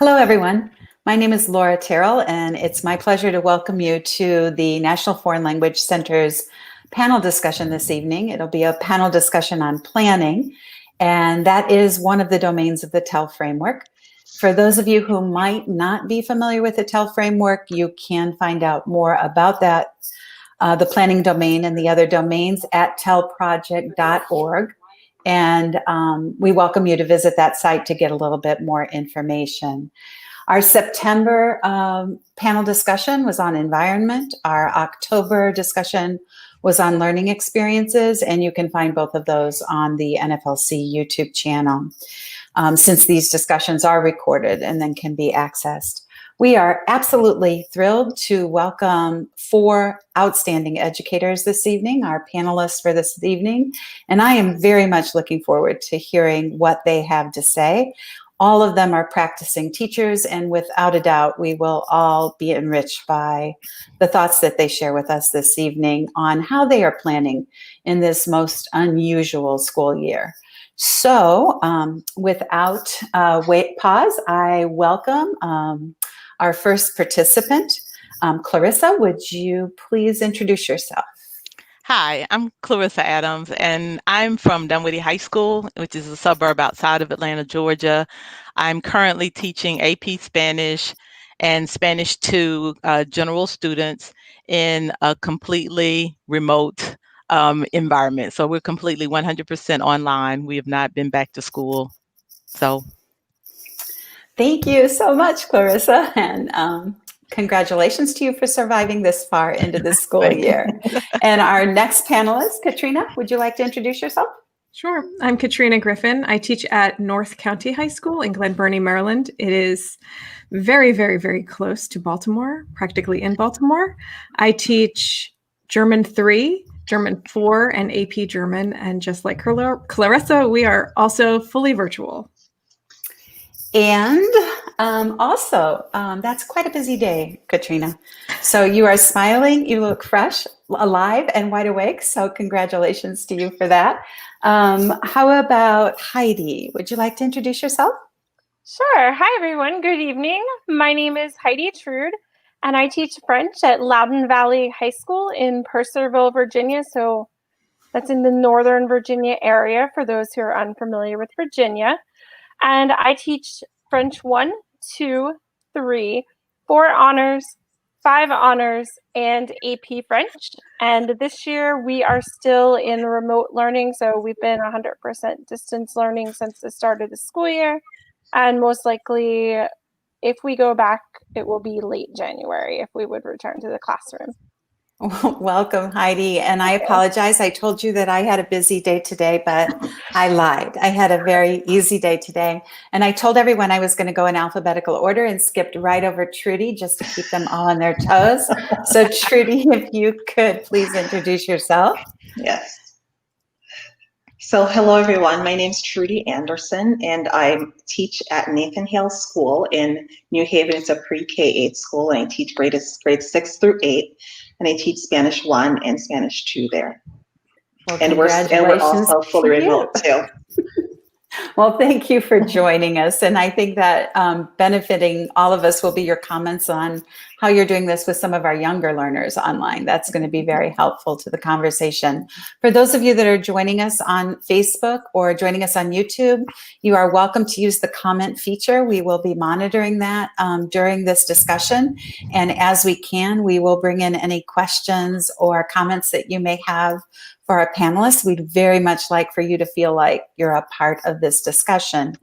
Hello, everyone. My name is Laura Terrell, and it's my pleasure to welcome you to the National Foreign Language Center's panel discussion this evening. It'll be a panel discussion on planning, and that is one of the domains of the TEL framework. For those of you who might not be familiar with the TEL framework, you can find out more about that, the planning domain and the other domains at telproject.org. And we welcome you to visit that site to get a little bit more information. Our September panel discussion was on environment. Our October discussion was on learning experiences, and you can find both of those on the NFLC YouTube channel, since these discussions are recorded and then can be accessed. We are absolutely thrilled to welcome 4 outstanding educators this evening, our panelists for this evening, and I am very much looking forward to hearing what they have to say. All of them are practicing teachers, and without a doubt, we will all be enriched by the thoughts that they share with us this evening on how they are planning in this most unusual school year. So without pause, I welcome our first participant. Clarissa, would you please introduce yourself? Hi, I'm Clarissa Adams, and I'm from Dunwoody High School, which is a suburb outside of Atlanta, Georgia. I'm currently teaching AP Spanish and Spanish to general students in a completely remote environment. So we're completely 100% online. We have not been back to school. Thank you so much, Clarissa, and congratulations to you for surviving this far into the school year. And our next panelist, Katrina, would you like to introduce yourself? Sure. I'm Katrina Griffin. I teach at North County High School in Glen Burnie, Maryland. It is very, very, very close to Baltimore, practically in Baltimore. I teach German 3, German 4, and AP German. And just like Clarissa, we are also fully virtual. And also, that's quite a busy day, Katrina. So you are smiling, you look fresh, alive, and wide awake. So congratulations to you for that. How about Heidi? Would you like to introduce yourself? Sure. Hi, everyone. Good evening. My name is Heidi Trude, and I teach French at Loudoun Valley High School in Purcellville, Virginia. So that's in the Northern Virginia area for those who are unfamiliar with Virginia. And I teach French 1, 2, 3, 4 honors, 5 honors, and AP French. And this year we are still in remote learning. So we've been 100% distance learning since the start of the school year. And most likely, if we go back, it will be late January if we would return to the classroom. Welcome, Heidi. And I apologize. I told you that I had a busy day today, but I lied. I had a very easy day today. And I told everyone I was going to go in alphabetical order and skipped right over Trudy just to keep them all on their toes. So Trudy, if you could please introduce yourself. Yes. So hello, everyone. My name is Trudy Anderson, and I teach at Nathan Hale School in New Haven. It's a pre-K-8 school, and I teach grades 6 through 8. And I teach Spanish 1 and Spanish 2 there. Well, and we're also fully remote too. Well, thank you for joining us. And I think that benefiting all of us will be your comments on how you're doing this with some of our younger learners online. That's going to be very helpful to the conversation. For those of you that are joining us on Facebook or joining us on YouTube, you are welcome to use the comment feature. We will be monitoring that during this discussion. And as we can, we will bring in any questions or comments that you may have for our panelists. We'd very much like for you to feel like you're a part of this discussion.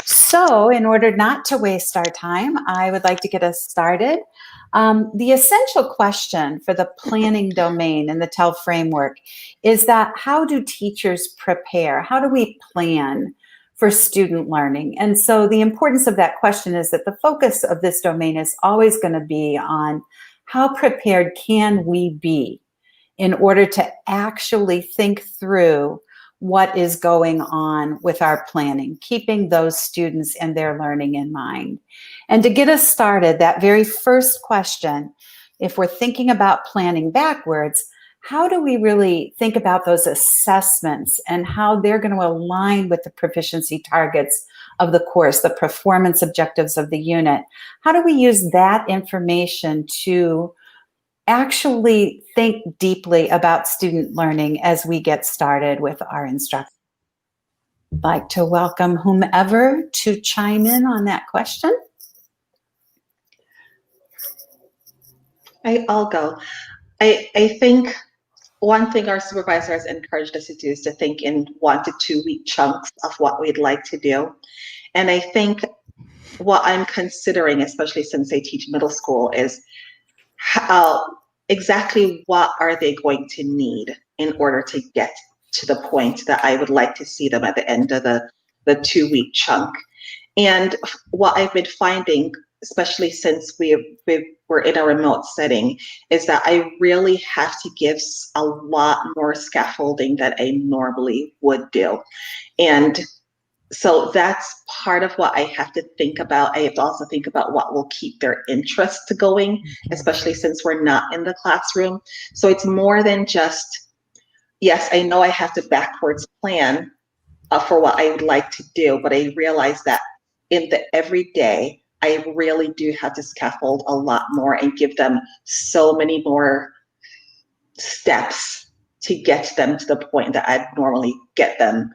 So in order not to waste our time, I would like to get us started. The essential question for the planning domain in the TEL framework is that how do teachers prepare? How do we plan for student learning? And so the importance of that question is that the focus of this domain is always going to be on how prepared can we be in order to actually think through what is going on with our planning, keeping those students and their learning in mind. And to get us started, that very first question, if we're thinking about planning backwards, how do we really think about those assessments and how they're going to align with the proficiency targets of the course, the performance objectives of the unit. How do we use that information to actually think deeply about student learning as we get started with our instruction? I'd like to welcome whomever to chime in on that question. I'll go. I think one thing our supervisor has encouraged us to do is to think in 1 to 2 week chunks of what we'd like to do. And I think what I'm considering, especially since I teach middle school, is exactly what are they going to need in order to get to the point that I would like to see them at the end of the 2 week chunk. And what I've been finding, especially since we're in a remote setting, is that I really have to give a lot more scaffolding than I normally would do. And so that's part of what I have to think about. I have to also think about what will keep their interest going, especially since we're not in the classroom. So it's more than just, yes, I know I have to backwards plan for what I would like to do, but I realize that in the everyday, I really do have to scaffold a lot more and give them so many more steps to get them to the point that I'd normally get them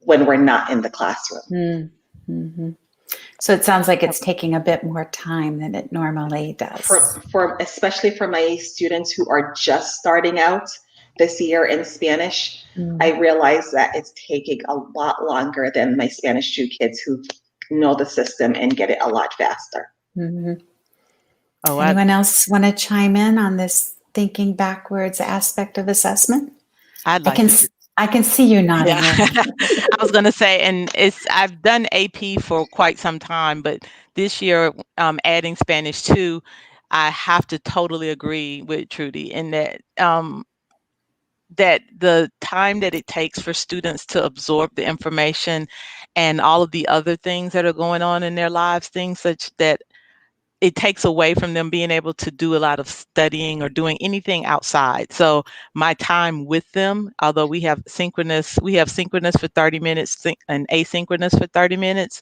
when we're not in the classroom. Mm-hmm. So it sounds like it's taking a bit more time than it normally does. For especially for my students who are just starting out this year in Spanish, I realize that it's taking a lot longer than my Spanish 2 kids who know the system and get it a lot faster. Mm-hmm. Anyone else want to chime in on this thinking backwards aspect of assessment? I'd like to. I can see you nodding. Yeah. I was going to say, and I've done AP for quite some time, but this year, adding Spanish 2, I have to totally agree with Trudy in that that the time that it takes for students to absorb the information and all of the other things that are going on in their lives, things such that it takes away from them being able to do a lot of studying or doing anything outside. So my time with them, although we have synchronous for 30 minutes and asynchronous for 30 minutes,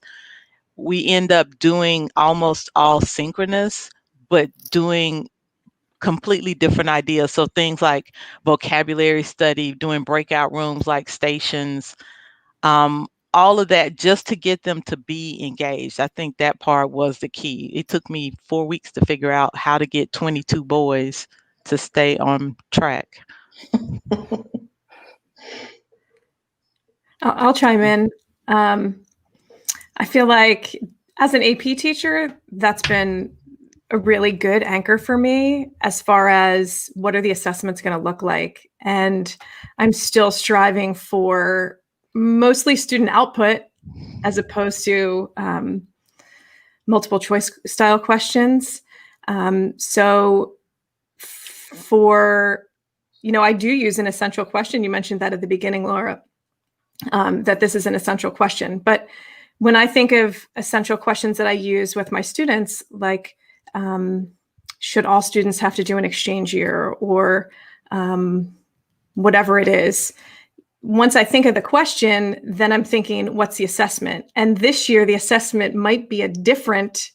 we end up doing almost all synchronous, but doing completely different ideas. So things like vocabulary study, doing breakout rooms like stations, all of that just to get them to be engaged. I think that part was the key. It took me 4 weeks to figure out how to get 22 boys to stay on track. I'll chime in. I feel like as an AP teacher, that's been a really good anchor for me as far as what are the assessments going to look like. And I'm still striving for mostly student output as opposed to multiple choice style questions. So for, I do use an essential question. You mentioned that at the beginning, Laura, that this is an essential question. But when I think of essential questions that I use with my students, like, should all students have to do an exchange year or whatever it is? Once I think of the question, then I'm thinking, what's the assessment? And this year, the assessment might be a different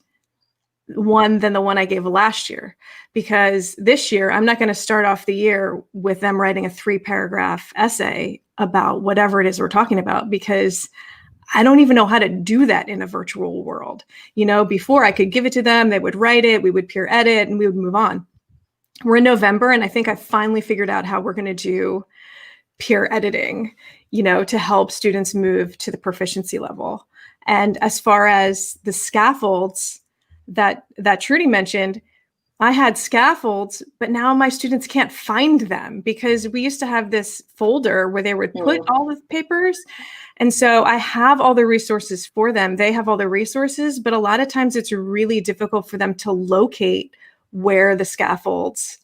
one than the one I gave last year, because this year, I'm not going to start off the year with them writing a 3-paragraph essay about whatever it is we're talking about, because I don't even know how to do that in a virtual world. Before I could give it to them, they would write it, we would peer edit, and we would move on. We're in November, and I think I finally figured out how we're going to do peer editing, to help students move to the proficiency level. And as far as the scaffolds that Trudy mentioned, I had scaffolds, but now my students can't find them because we used to have this folder where they would put all the papers. And so I have all the resources for them. They have all the resources, but a lot of times it's really difficult for them to locate where the scaffolds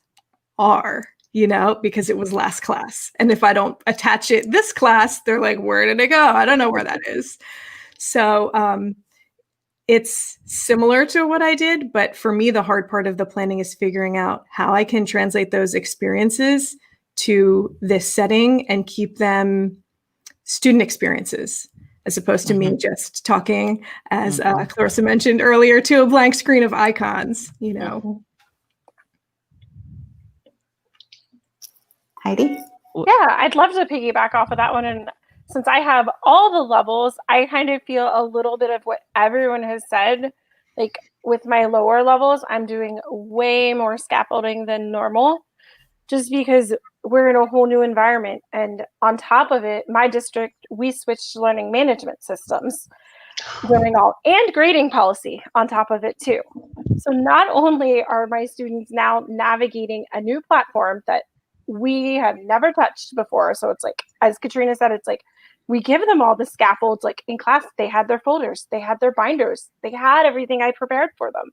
are, because it was last class. And if I don't attach it this class, they're like, where did it go? I don't know where that is. So it's similar to what I did, but for me, the hard part of the planning is figuring out how I can translate those experiences to this setting and keep them student experiences. as opposed to me just talking, as Clarissa mentioned earlier, to a blank screen of icons, you know. Heidi? Yeah, I'd love to piggyback off of that one. And since I have all the levels, I kind of feel a little bit of what everyone has said. Like with my lower levels, I'm doing way more scaffolding than normal, just because we're in a whole new environment. And on top of it, my district, we switched to learning management systems during all, and grading policy on top of it too. So not only are my students now navigating a new platform that we have never touched before. So it's like, as Katrina said, it's like we give them all the scaffolds. Like in class, they had their folders, they had their binders, they had everything I prepared for them.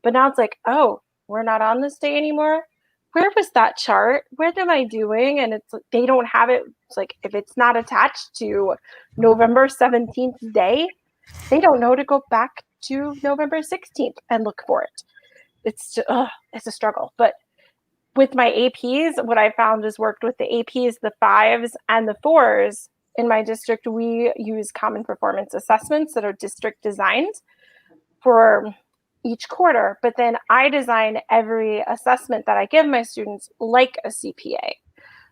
But now it's like, oh, we're not on this day anymore. Where was that chart? What am I doing? And it's like, they don't have it. It's like, if it's not attached to November 17th day, they don't know to go back to November 16th and look for it. It's a struggle. But with my APs, what I found is worked with the APs, the 5s and the 4s in my district. We use common performance assessments that are district designed for each quarter, but then I design every assessment that I give my students like a CPA.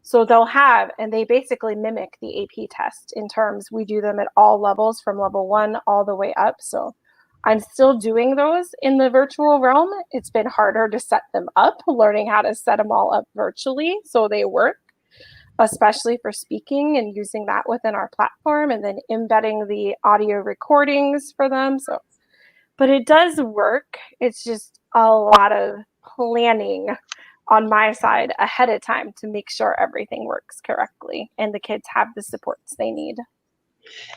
So they'll have, and they basically mimic the AP test in terms, we do them at all levels from level 1 all the way up. So I'm still doing those in the virtual realm. It's been harder to set them up, learning how to set them all up virtually so they work, especially for speaking and using that within our platform, and then embedding the audio recordings for them. So, but it does work. It's just a lot of planning on my side ahead of time to make sure everything works correctly and the kids have the supports they need.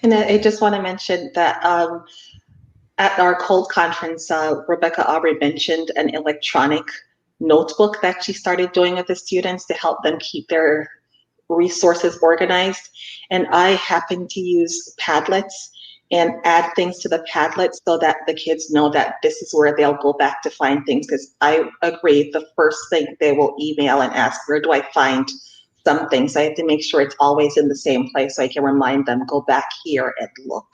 And I just want to mention that at our COLD conference, Rebecca Aubrey mentioned an electronic notebook that she started doing with the students to help them keep their resources organized. And I happen to use Padlets and add things to the Padlet so that the kids know that this is where they'll go back to find things. Because I agree, the first thing they will email and ask, where do I find something? So I have to make sure it's always in the same place so I can remind them, go back here and look.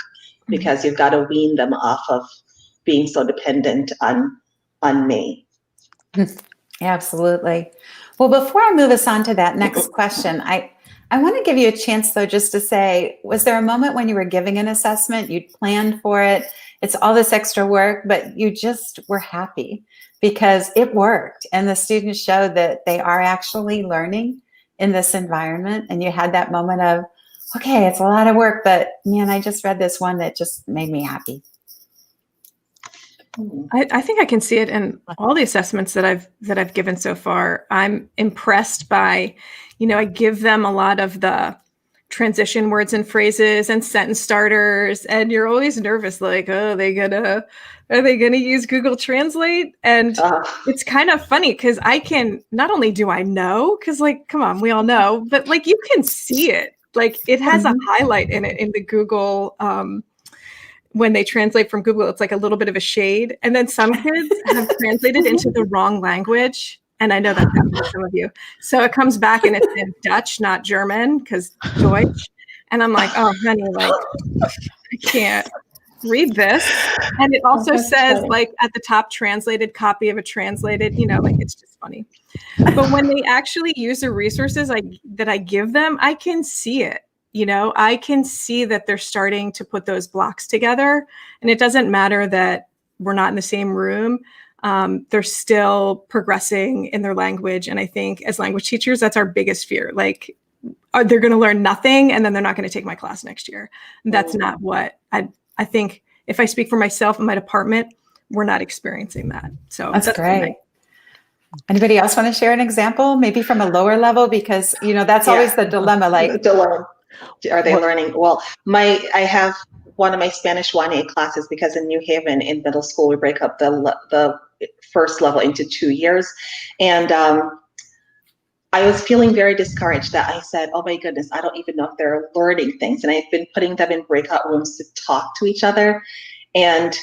Because you've got to wean them off of being so dependent on me. Absolutely. Well, before I move us on to that next question, I want to give you a chance, though, just to say, was there a moment when you were giving an assessment, you'd planned for it, it's all this extra work, but you just were happy because it worked and the students showed that they are actually learning in this environment, and you had that moment of, okay, it's a lot of work, but man, I just read this one that just made me happy. I think I can see it in all the assessments that I've given so far. I'm impressed by, I give them a lot of the transition words and phrases and sentence starters, and you're always nervous, like, oh, are they gonna use Google Translate? And it's kind of funny because I can, not only do I know, because like, come on, we all know, but like you can see it. Like it has a highlight in it in the Google, when they translate from Google, it's like a little bit of a shade. And then some kids have translated into the wrong language. And I know that happens to some of you. So it comes back and it's in Dutch, not German, because Deutsch. And I'm like, oh, honey, like, I can't read this. And it also says like at the top, translated copy of a translated, like it's just funny. But when they actually use the resources that I give them, I can see it. I can see that they're starting to put those blocks together, and it doesn't matter that we're not in the same room. They're still progressing in their language. And I think as language teachers, that's our biggest fear. Like, they're going to learn nothing and then they're not going to take my class next year. That's not what I think. If I speak for myself and my department, we're not experiencing that. So that's great. Anybody else want to share an example, maybe from a lower level? Because, that's always the dilemma. Like, are they learning? Well, I have one of my Spanish 1A classes, because in New Haven in middle school, we break up the first level into 2 years. And I was feeling very discouraged that I said, oh my goodness, I don't even know if they're learning things. And I've been putting them in breakout rooms to talk to each other. And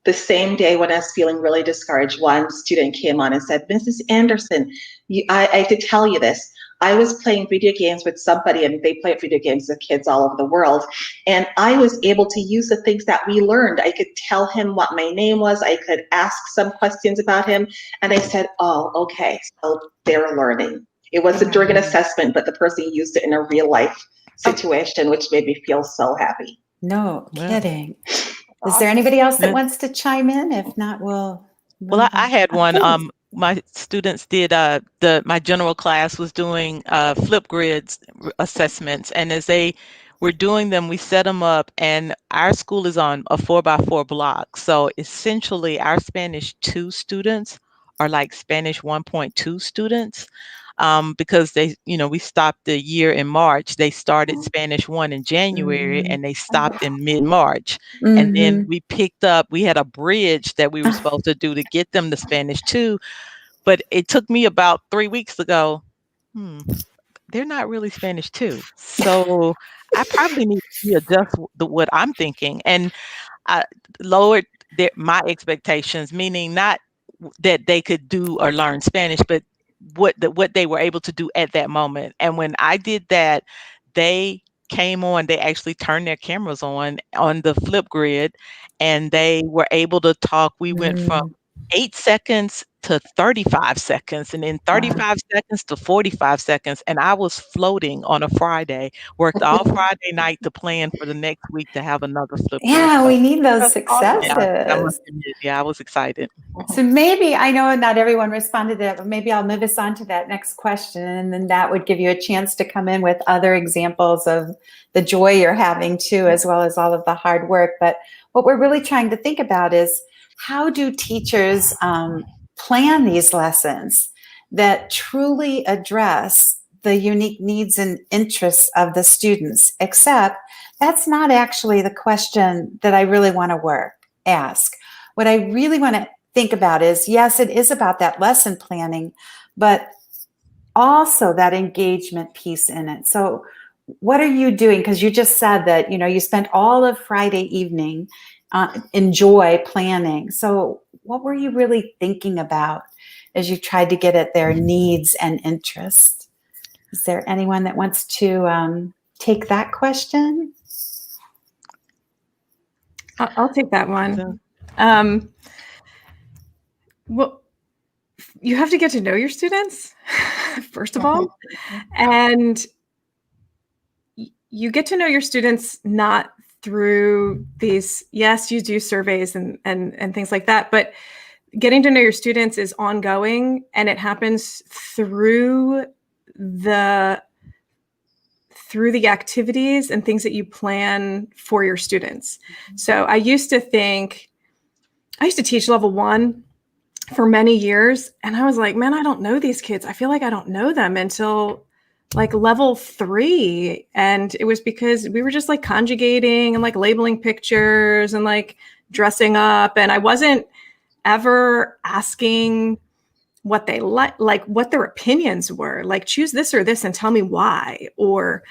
the same day when I was feeling really discouraged, one student came on and said, Mrs. Anderson, I have to tell you this. I was playing video games with somebody, and they play video games with kids all over the world. And I was able to use the things that we learned. I could tell him what my name was. I could ask some questions about him. And I said, oh, okay, so they're learning. It wasn't during an assessment, but the person used it in a real life situation, which made me feel so happy. No kidding. Is there anybody else that wants to chime in? If not, we'll move Well, I on. had one. Okay. My students did my general class was doing flip grids assessments, and as they were doing them, we set them up, and our school is on a 4x4 block. So essentially, our Spanish 2 students are like Spanish 1.2 students. Because we stopped the year in March. They started Spanish 1 in January, and they stopped in mid-March. And then we had a bridge that we were supposed to do to get them to Spanish 2. But it took me about 3 weeks to go, they're not really Spanish 2. So I probably need to readjust what I'm thinking. And I lowered my expectations, meaning not that they could do or learn Spanish, but what they were able to do at that moment. And when I did that, they came on, they actually turned their cameras on the flip grid, and they were able to talk. We went from 8 seconds to 35 seconds, and then 35 seconds to 45 seconds. And I was floating on a Friday, worked all Friday night to plan for the next week to have another flip grid. Yeah, we need those That's awesome. successes. Yeah, I was excited. So maybe, I know not everyone responded to that, but maybe I'll move us on to that next question, and then that would give you a chance to come in with other examples of the joy you're having too, as well as all of the hard work. But what we're really trying to think about is, how do teachers plan these lessons that truly address the unique needs and interests of the students? Except that's not actually the question that I really want to ask. What I really want to think about is, yes, it is about that lesson planning, but also that engagement piece in it. So what are you doing? Because you just said that, you spent all of Friday evening enjoy planning. So what were you really thinking about as you tried to get at their needs and interests? Is there anyone that wants to take that question? I'll take that one. Well, you have to get to know your students, first of all. And you get to know your students not through these, yes, you do surveys and things like that, but getting to know your students is ongoing, and it happens through the activities and things that you plan for your students. So I used to teach level 1 for many years, and I was like, man, I don't know these kids. I feel like I don't know them until like level 3. And it was because we were just like conjugating and like labeling pictures and like dressing up. And I wasn't ever asking what they like what their opinions were, like choose this or this and tell me why, or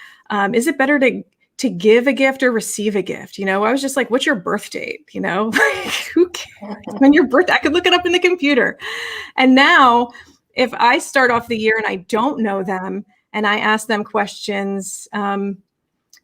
is it better to give a gift or receive a gift? I was just like, what's your birth date? Like, who cares when your birthday? I could look it up in the computer. And now if I start off the year and I don't know them and I ask them questions,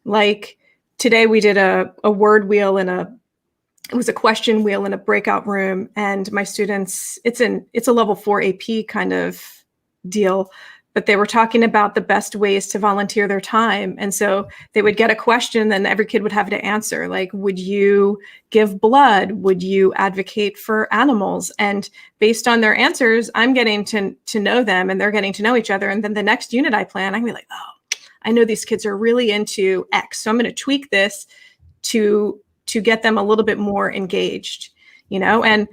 like today we did a word wheel it was a question wheel in a breakout room, and my students, it's a level 4 AP kind of deal, but they were talking about the best ways to volunteer their time. And so they would get a question, then every kid would have to answer, like, would you give blood? Would you advocate for animals? And based on their answers, I'm getting to know them, and they're getting to know each other. And then the next unit I plan, I'm gonna be like, oh, I know these kids are really into X, so I'm going to tweak this to get them a little bit more engaged, and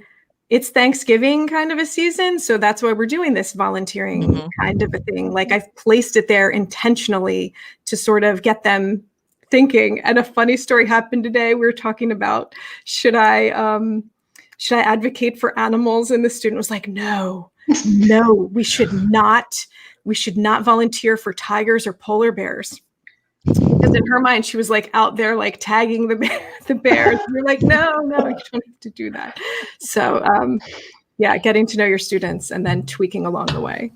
it's Thanksgiving kind of a season. So that's why we're doing this volunteering kind of a thing. Like, I've placed it there intentionally to sort of get them thinking. And a funny story happened today. We were talking about, should I advocate for animals? And the student was like, no, we should not volunteer for tigers or polar bears. Because in her mind, she was like out there, like tagging the bears. We're like, no, you don't have to do that. So, getting to know your students and then tweaking along the way.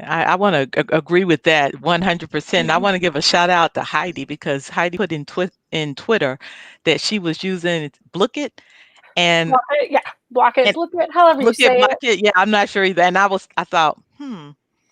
I want to agree with that 100%. I want to give a shout out to Heidi because Heidi put in Twitter that she was using Blook It and Block it, yeah, block it, and block it, however you Blook It, say Block it. It. Yeah, I'm not sure either. And I thought,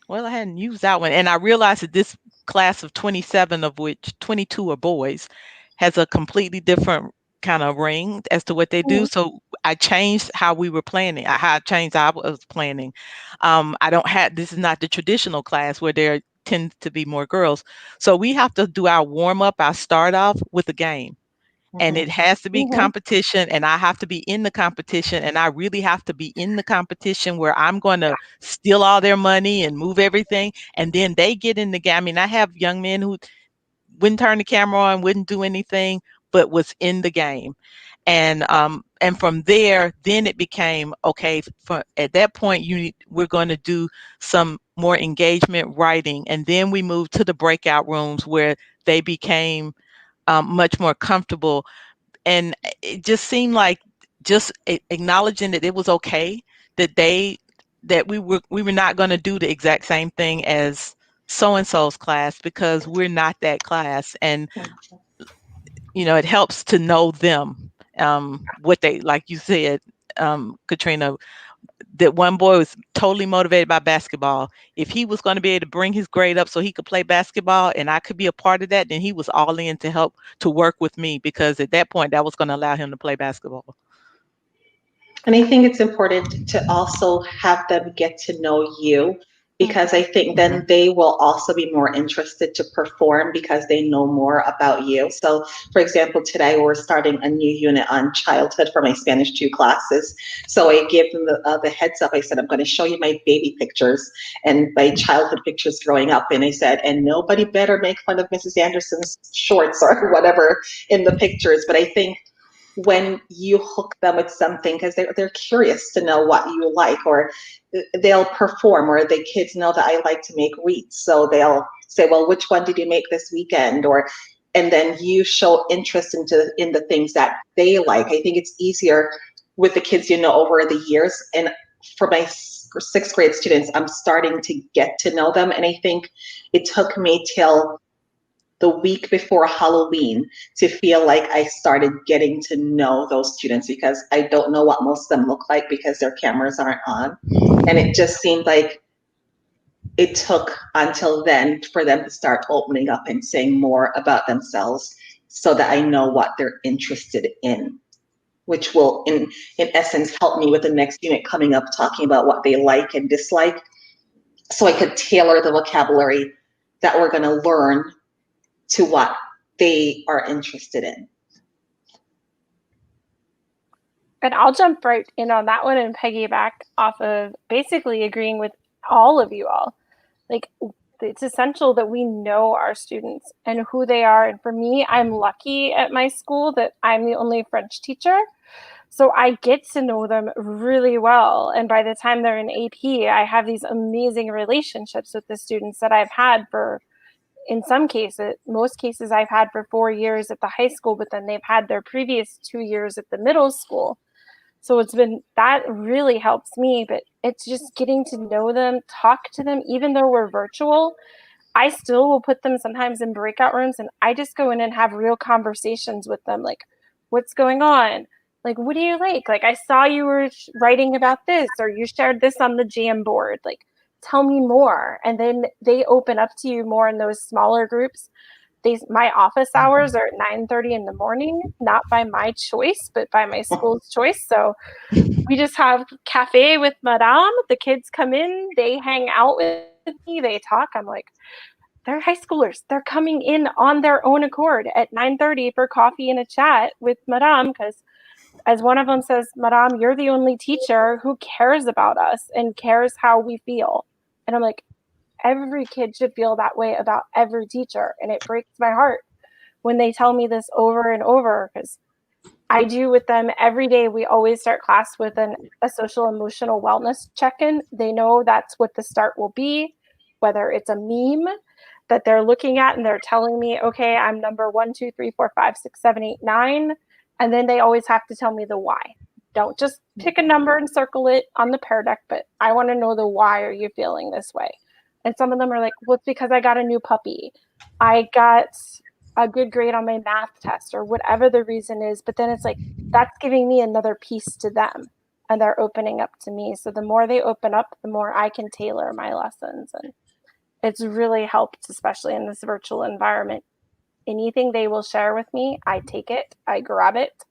well, I hadn't used that one. And I realized that this class of 27, of which 22 are boys, has a completely different kind of ring as to what they do. Mhm. So I changed how we were planning, how I changed how I was planning. I don't have, this is not the traditional class where there tends to be more girls. So we have to do our warm up, our start off with a game. And it has to be Mhm. competition, and I have to be in the competition, and I really have to be in the competition where I'm going to steal all their money and move everything, and then they get in the game. I mean, I have young men who wouldn't turn the camera on, wouldn't do anything, but was in the game. And from there, then it became okay. At that point, we're going to do some more engagement writing, and then we moved to the breakout rooms where they became much more comfortable. And it just seemed like just acknowledging that it was okay that we were not going to do the exact same thing as so and so's class, because we're not that class. And it helps to know them, what they, like you said, Katrina, that one boy was totally motivated by basketball. If he was going to be able to bring his grade up so he could play basketball and I could be a part of that, then he was all in to help to work with me, because at that point that was going to allow him to play basketball. And I think it's important to also have them get to know you, because I think then they will also be more interested to perform because they know more about you. So, for example, today we're starting a new unit on childhood for my Spanish 2 classes. So I gave them the heads up. I said, I'm going to show you my baby pictures and my childhood pictures growing up. And I said, and nobody better make fun of Mrs. Anderson's shorts or whatever in the pictures. But I think when you hook them with something, because they're curious to know what you like, or they'll perform, or the kids know that I like to make wreaths, so they'll say, well, which one did you make this weekend? And then you show interest in the things that they like. I think it's easier with the kids over the years. And for my sixth grade students, I'm starting to get to know them, and I think it took me till the week before Halloween to feel like I started getting to know those students, because I don't know what most of them look like because their cameras aren't on. And it just seemed like it took until then for them to start opening up and saying more about themselves, so that I know what they're interested in, which will in essence help me with the next unit coming up, talking about what they like and dislike, so I could tailor the vocabulary that we're going to learn to what they are interested in. And I'll jump right in on that one and piggyback off of basically agreeing with all of you all. Like, it's essential that we know our students and who they are. And for me, I'm lucky at my school that I'm the only French teacher. So I get to know them really well. And by the time they're in AP, I have these amazing relationships with the students that I've had for, in some cases, most cases I've had for 4 years at the high school, but then they've had their previous 2 years at the middle school. So that really helps me, but it's just getting to know them, talk to them, even though we're virtual. I still will put them sometimes in breakout rooms, and I just go in and have real conversations with them. Like, what's going on? Like, what do you like? Like, I saw you were writing about this, or you shared this on the Jam board. Like, tell me more. And then they open up to you more in those smaller groups. My office hours are at 9:30 in the morning, not by my choice, but by my school's choice. So we just have cafe with Madame. The kids come in, they hang out with me, they talk. I'm like, they're high schoolers. They're coming in on their own accord at 9:30 for coffee and a chat with Madame, because as one of them says, Madame, you're the only teacher who cares about us and cares how we feel. And I'm like, every kid should feel that way about every teacher. And it breaks my heart when they tell me this over and over, because I do with them every day. We always start class with a social emotional wellness check-in. They know that's what the start will be, whether it's a meme that they're looking at and they're telling me, okay, I'm number 1, 2, 3, 4, 5, 6, 7, 8, 9. And then they always have to tell me the why. Don't just pick a number and circle it on the pear deck, but I want to know the why are you feeling this way. And some of them are like, well, it's because I got a new puppy. I got a good grade on my math test, or whatever the reason is. But then it's like, that's giving me another piece to them, and they're opening up to me. So the more they open up, the more I can tailor my lessons. And it's really helped, especially in this virtual environment. Anything they will share with me, I take it, I grab it,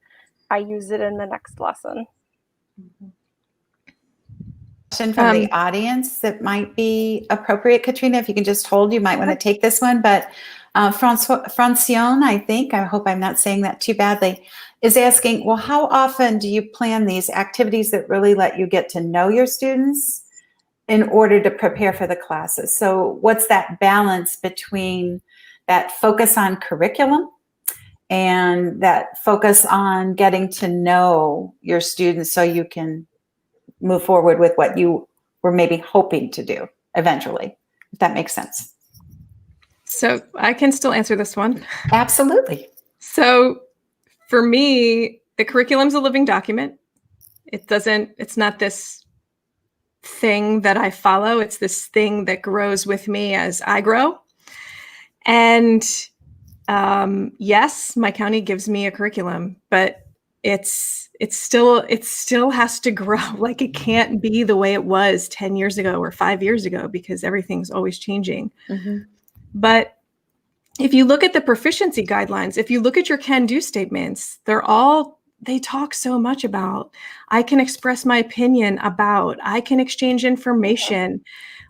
I use it in the next lesson. Question from the audience that might be appropriate, Katrina, if you can just hold, you might want to take this one. But Francione, I hope I'm not saying that too badly, is asking, well, how often do you plan these activities that really let you get to know your students in order to prepare for the classes? So what's that balance between that focus on curriculum and that focus on getting to know your students so you can move forward with what you were maybe hoping to do eventually, if that makes sense? So I can still answer this one. Absolutely. So for me, the curriculum's a living document. It's not this thing that I follow. It's this thing that grows with me as I grow. And yes, my county gives me a curriculum, but it still has to grow. Like, it can't be the way it was 10 years ago or 5 years ago, because everything's always changing. Mm-hmm. But if you look at the proficiency guidelines, if you look at your can-do statements, they talk so much about, I can express my opinion about, I can exchange information.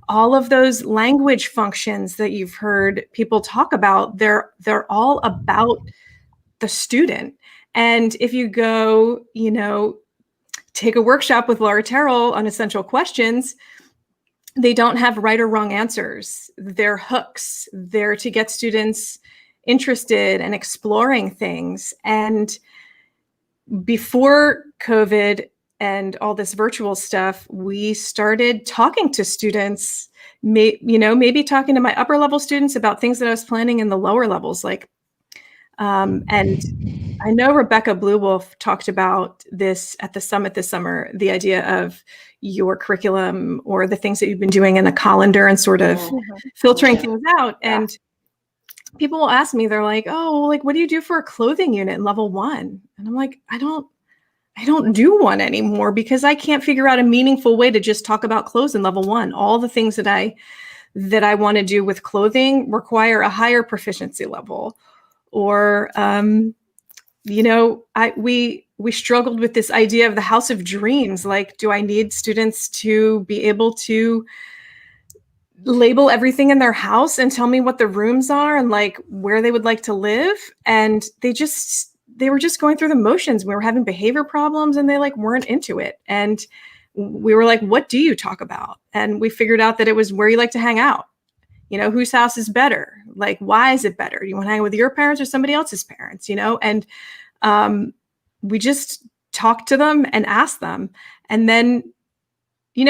All of those language functions that you've heard people talk about, they're all about the student. And if you go, take a workshop with Laura Terrell on essential questions, they don't have right or wrong answers. They're hooks. They're to get students interested and exploring things. And before COVID and all this virtual stuff, we started talking to students, maybe talking to my upper level students about things that I was planning in the lower levels. And I know Rebecca Bluewolf talked about this at the summit this summer, the idea of your curriculum or the things that you've been doing in a calendar and sort of filtering things out. And people will ask me, they're like, oh, like, what do you do for a clothing unit in level 1? And I'm like, I don't do one anymore, because I can't figure out a meaningful way to just talk about clothes in level 1. All the things that I want to do with clothing require a higher proficiency level. Or, we struggled with this idea of the house of dreams. Like, do I need students to be able to label everything in their house and tell me what the rooms are and like where they would like to live? And they were just going through the motions. We were having behavior problems and they weren't into it. And we were like, what do you talk about? And we figured out that it was where you like to hang out. Whose house is better? Like, why is it better? Do you want to hang out with your parents or somebody else's parents? And we just talked to them and asked them. And then,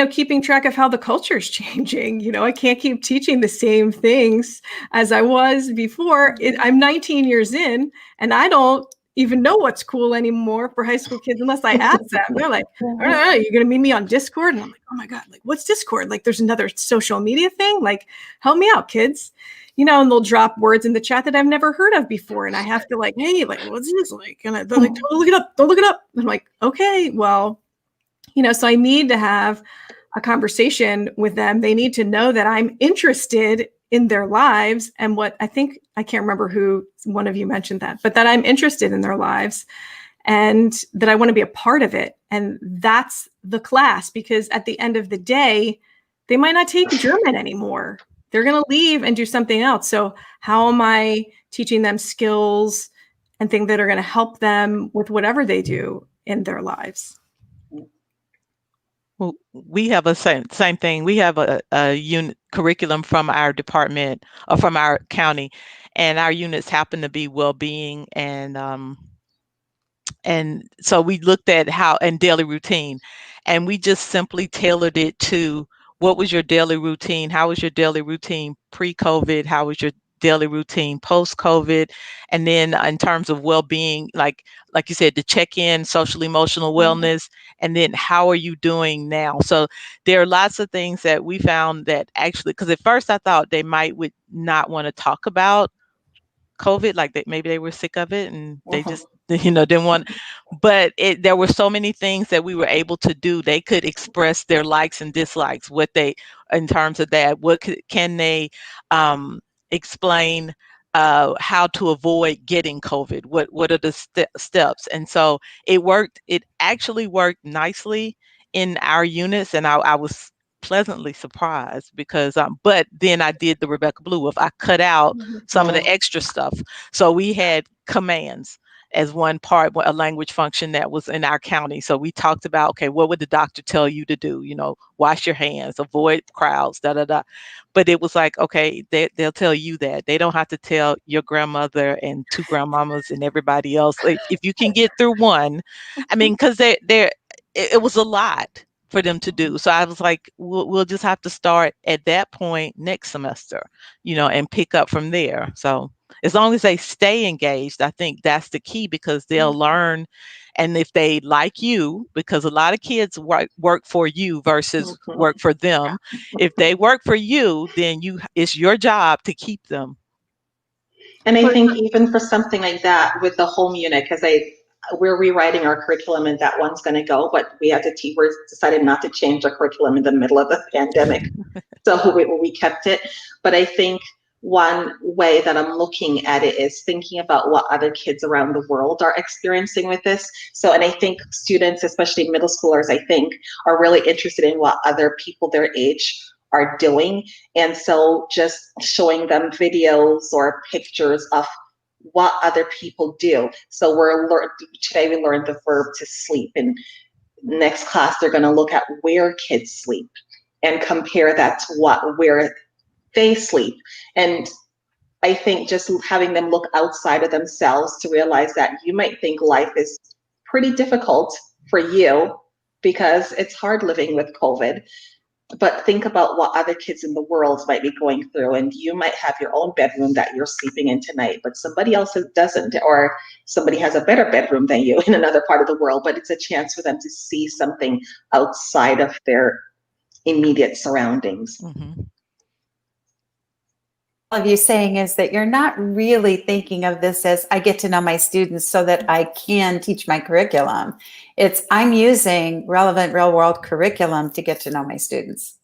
keeping track of how the culture is changing. I can't keep teaching the same things as I was before. I'm 19 years in, and I don't even know what's cool anymore for high school kids unless I ask them. They're like, all right, you're going to meet me on Discord? And I'm like, oh my God, like, what's Discord? Like, there's another social media thing? Like, help me out, kids. And they'll drop words in the chat that I've never heard of before. And I have to hey, like, what's this like? And they're like, don't look it up. Don't look it up. And I'm like, okay, well, so I need to have a conversation with them. They need to know that I'm interested in their lives, and I can't remember who one of you mentioned that I'm interested in their lives and that I want to be a part of it. And that's the class, because at the end of the day, they might not take German anymore. They're going to leave and do something else. So how am I teaching them skills and things that are going to help them with whatever they do in their lives? Well, we have a same thing. We have a unit curriculum from our department or from our county, and our units happen to be well-being, and so we looked at how and daily routine, and we just simply tailored it to what was your daily routine, how was your daily routine pre-COVID, how was your daily routine post-COVID, and then in terms of well-being, like you said, the check-in, social emotional wellness, and then how are you doing now? So there are lots of things that we found that actually, because at first I thought they would not want to talk about COVID, like maybe they were sick of it and they just didn't want, but there were so many things that we were able to do. They could express their likes and dislikes, in terms of that, can they explain how to avoid getting COVID? What are the steps? And so it actually worked nicely in our units, and I was pleasantly surprised because but then I did the Rebecca Blue I cut out some of the extra stuff. So we had commands as one part, a language function that was in our county. So we talked about, okay, what would the doctor tell you to do? Wash your hands, avoid crowds, da da da. But it was like, okay, they'll tell you that. They don't have to tell your grandmother and two grandmamas and everybody else. If you can get through one, I mean, because it was a lot for them to do. So I was like, we'll just have to start at that point next semester, and pick up from there. So as long as they stay engaged, I think that's the key, because they'll learn. And if they like you, because a lot of kids work for you versus work for them. If they work for you, then it's your job to keep them. And I think even for something like that with the home unit, because we're rewriting our curriculum and that one's going to go, but we decided not to change the curriculum in the middle of the pandemic. So we kept it. But I think one way that I'm looking at it is thinking about what other kids around the world are experiencing with this. So, and I think students, especially middle schoolers, I think, are really interested in what other people their age are doing. And so just showing them videos or pictures of what other people do. So today we learned the verb to sleep, and next class they're going to look at where kids sleep and compare that to where they sleep. And I think just having them look outside of themselves to realize that you might think life is pretty difficult for you because it's hard living with COVID. But think about what other kids in the world might be going through, and you might have your own bedroom that you're sleeping in tonight, but somebody else doesn't, or somebody has a better bedroom than you in another part of the world. But it's a chance for them to see something outside of their immediate surroundings. All of you saying is that you're not really thinking of this as I get to know my students so that I can teach my curriculum. It's I'm using relevant real world curriculum to get to know my students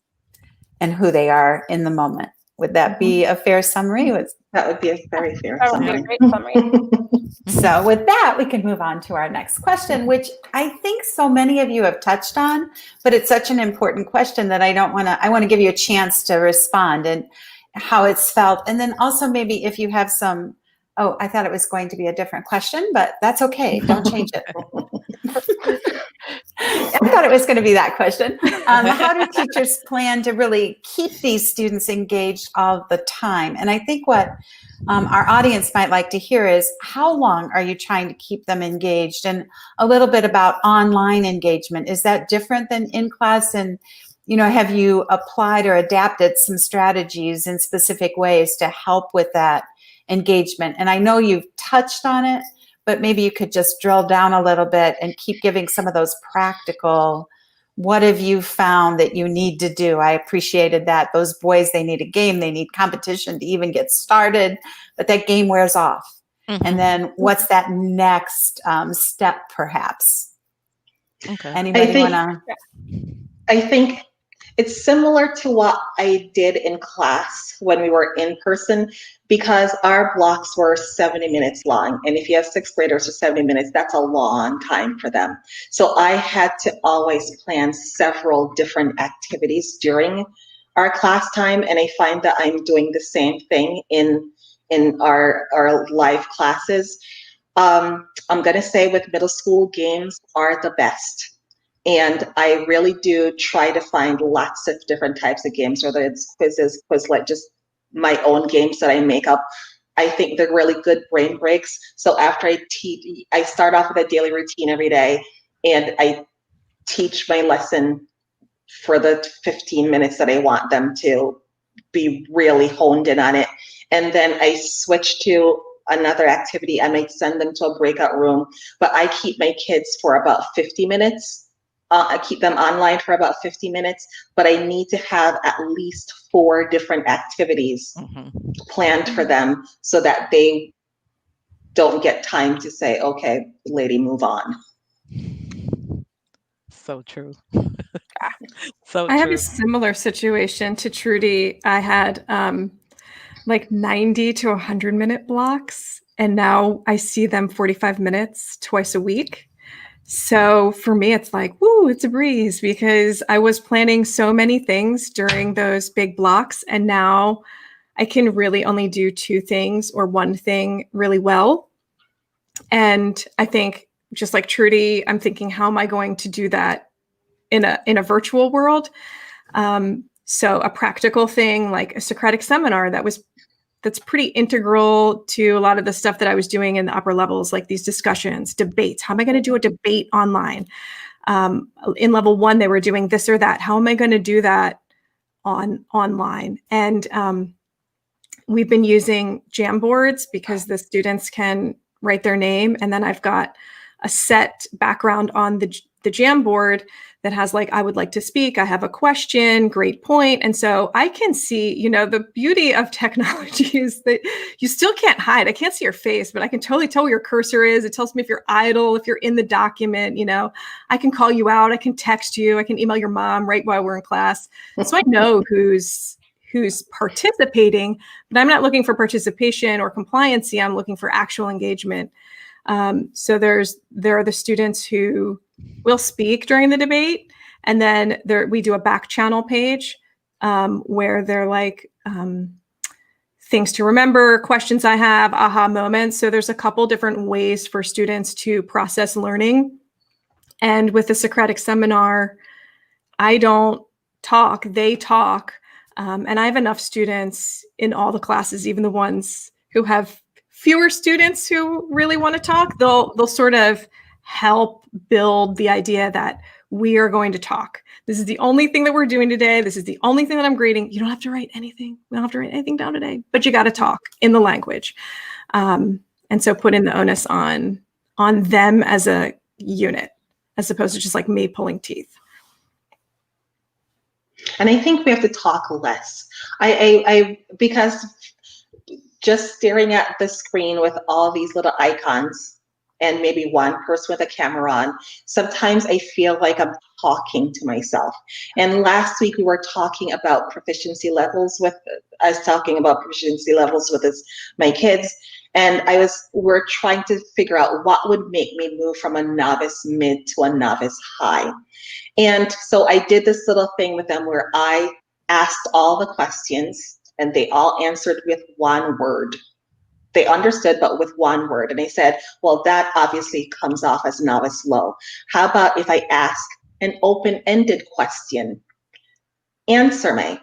and who they are in the moment. Would that be a fair summary? That would be a very fair summary. That would be a great summary. So with that, we can move on to our next question, which I think so many of you have touched on, but it's such an important question that I want to give you a chance to respond and how it's felt. And then also maybe if you have I thought it was going to be a different question, but that's okay. Don't change it. I thought it was going to be that question. How do teachers plan to really keep these students engaged all the time? And I think what our audience might like to hear is how long are you trying to keep them engaged? And a little bit about online engagement. Is that different than in class? And have you applied or adapted some strategies in specific ways to help with that engagement? And I know you've touched on it, but maybe you could just drill down a little bit and keep giving some of those practical, what have you found that you need to do? I appreciated that. Those boys, they need a game, they need competition to even get started, but that game wears off. And then what's that next step perhaps? Okay. Anybody want to? I think it's similar to what I did in class when we were in person, because our blocks were 70 minutes long. And if you have sixth graders for 70 minutes, that's a long time for them. So I had to always plan several different activities during our class time. And I find that I'm doing the same thing in our live classes. I'm going to say with middle school, games are the best. And I really do try to find lots of different types of games, whether it's quizzes, Quizlet, just my own games that I make up. I think they're really good brain breaks. So after I teach, I start off with a daily routine every day, and I teach my lesson for the 15 minutes that I want them to be really honed in on it. And then I switch to another activity. I might send them to a breakout room, but I keep my kids for about 50 minutes. I keep them online for about 50 minutes, but I need to have at least 4 different activities planned for them so that they don't get time to say, okay, lady, move on. So true. I have a similar situation to Trudy. I had like 90 to 100-minute blocks, and now I see them 45 minutes twice a week. So for me, it's like, woo, it's a breeze, because I was planning so many things during those big blocks, and now I can really only do 2 things or 1 thing really well. And I think, just like Trudy, I'm thinking, how am I going to do that in a virtual world? So a practical thing like a Socratic seminar that's pretty integral to a lot of the stuff that I was doing in the upper levels, like these discussions, debates. How am I going to do a debate online? In level 1, they were doing this or that. How am I going to do that online? And we've been using Jamboards because the students can write their name. And then I've got a set background on the Jamboard that has like, I would like to speak. I have a question, great point. And so I can see, the beauty of technology is that you still can't hide. I can't see your face, but I can totally tell where your cursor is. It tells me if you're idle, if you're in the document, I can call you out. I can text you. I can email your mom right while we're in class. So I know who's participating, but I'm not looking for participation or compliancy. I'm looking for actual engagement. So there are the students who will speak during the debate, and then we do a back channel page where they're like things to remember, questions I have, aha moments. So there's a couple different ways for students to process learning. And with the Socratic seminar, I don't talk, they talk. And I have enough students in all the classes, even the ones who have fewer students who really want to talk. They'll sort of help build the idea that we are going to talk. This is the only thing that we're doing today. This is the only thing that I'm grading. You don't have to write anything. We don't have to write anything down today, but you got to talk in the language. And so put in the onus on them as a unit, as opposed to just like me pulling teeth. And I think we have to talk less. I because just staring at the screen with all these little icons and maybe one person with a camera on, sometimes I feel like I'm talking to myself. And last week we were talking about proficiency levels with my kids. And we're trying to figure out what would make me move from a novice mid to a novice high. And so I did this little thing with them where I asked all the questions and they all answered with one word. They understood, but with one word. And I said, well, that obviously comes off as novice low. How about if I ask an open-ended question? Answer me.